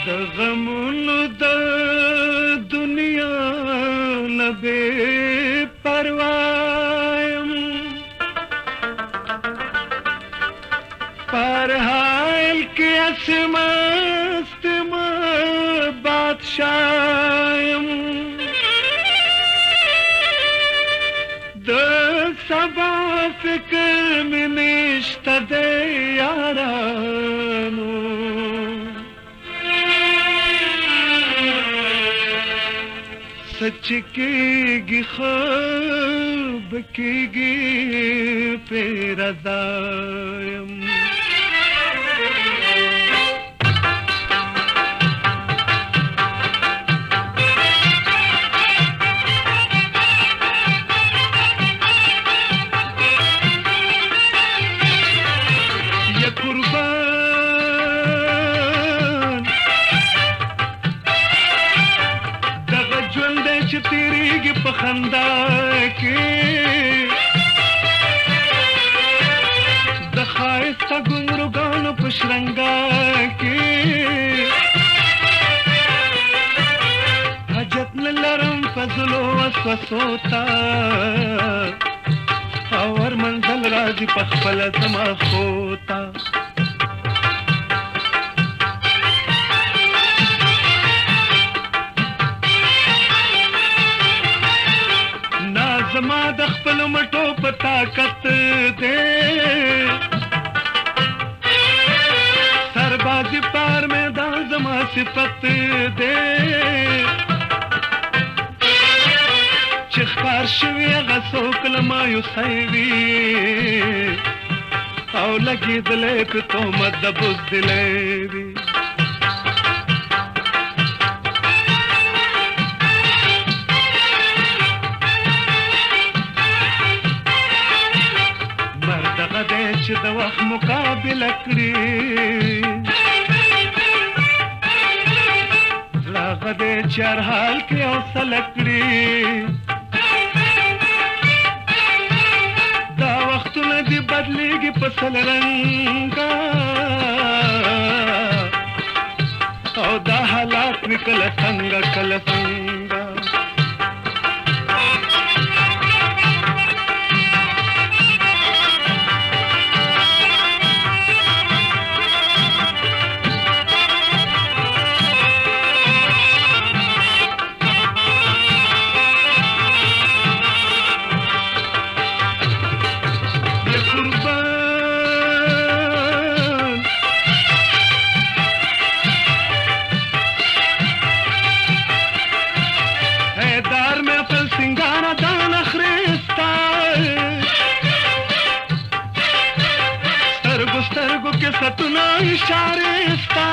د غمونو د دنیا نه بې پروا یم، پر حال کې اسمست ما بادشاه یم، د سبا فکر مې نشته د یارانو، سچ کېږي خوب کېږي پې رضا یم. چې تیریږي په خندا کې د ښایسته ګونګروګانو په شرنګا کې حاجت نه لرم فضلو وسوسو ته او هر منزل راځي په خپله زما خو ته. زما د خپل مټو په طاقت دے سربازی پار میدان زما صفت دے چې ښکار شوي هغه څوک له مایوسۍ وي او لګېدلی په تهمت د بزدلۍ وي. چې د وخت مقابله کړي هغه دی چې هر حال کې حوصله کړي دا وختونه دې بدلېږي په سل رنګه او دا حالات وي کله څنګه کله څنګه. سترګو کې ستونه اشاره ستا